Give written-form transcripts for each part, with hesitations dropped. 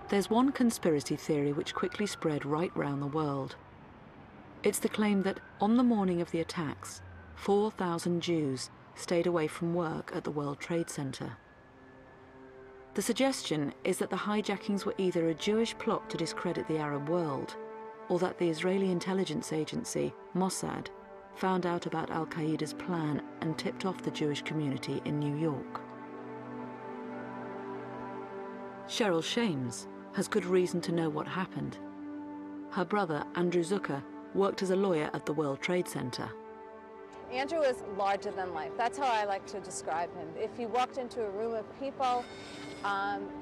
There's one conspiracy theory which quickly spread right round the world. It's the claim that on the morning of the attacks, 4,000 Jews stayed away from work at the World Trade Center. The suggestion is that the hijackings were either a Jewish plot to discredit the Arab world, or that the Israeli intelligence agency, Mossad, found out about Al-Qaeda's plan and tipped off the Jewish community in New York. Cheryl Shames has good reason to know what happened. Her brother, Andrew Zucker, worked as a lawyer at the World Trade Center. Andrew is larger than life. That's how I like to describe him. If you walked into a room of people,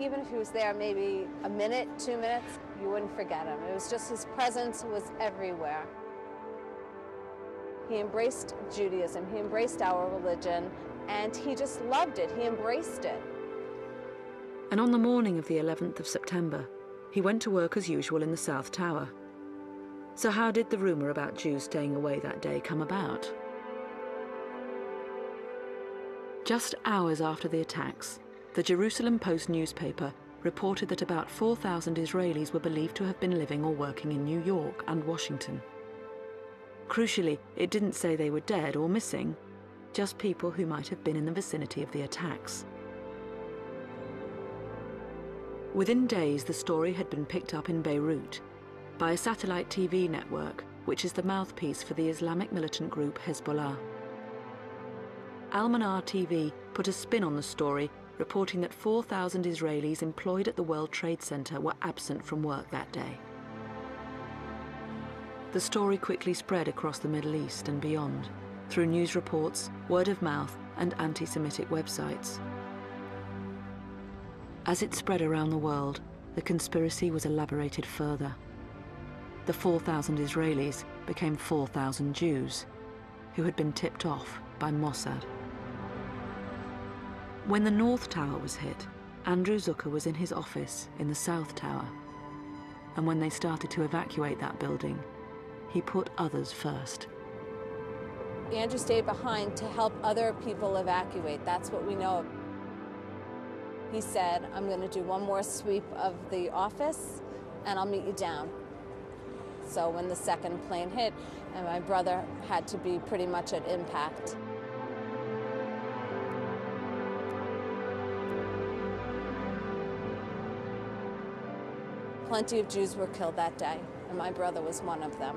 even if he was there maybe a minute, 2 minutes, you wouldn't forget him. It was just his presence was everywhere. He embraced Judaism, he embraced our religion, and he just loved it, he embraced it. And on the morning of the 11th of September, he went to work as usual in the South Tower. So how did the rumor about Jews staying away that day come about? Just hours after the attacks, the Jerusalem Post newspaper reported that about 4,000 Israelis were believed to have been living or working in New York and Washington. Crucially, it didn't say they were dead or missing, just people who might have been in the vicinity of the attacks. Within days, the story had been picked up in Beirut by a satellite TV network, which is the mouthpiece for the Islamic militant group Hezbollah. Al-Manar TV put a spin on the story, reporting that 4,000 Israelis employed at the World Trade Center were absent from work that day. The story quickly spread across the Middle East and beyond, through news reports, word of mouth, and anti-Semitic websites. As it spread around the world, the conspiracy was elaborated further. The 4,000 Israelis became 4,000 Jews, who had been tipped off by Mossad. When the North Tower was hit, Andrew Zucker was in his office in the South Tower. And when they started to evacuate that building, he put others first. Andrew stayed behind to help other people evacuate. That's what we know. He said, I'm going to do one more sweep of the office and I'll meet you down. So when the second plane hit, and my brother had to be pretty much at impact. Plenty of Jews were killed that day, and my brother was one of them.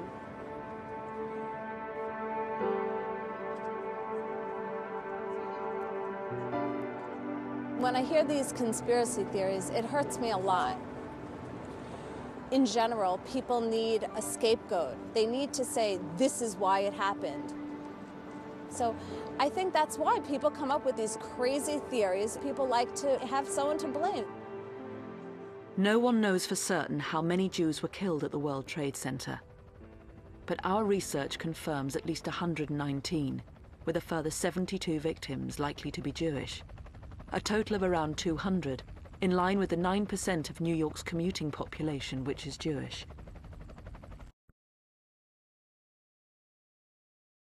When I hear these conspiracy theories, it hurts me a lot. In general, people need a scapegoat. They need to say, this is why it happened. So I think that's why people come up with these crazy theories. People like to have someone to blame. No one knows for certain how many Jews were killed at the World Trade Center. But our research confirms at least 119, with a further 72 victims likely to be Jewish. A total of around 200, in line with the 9% of New York's commuting population which is Jewish.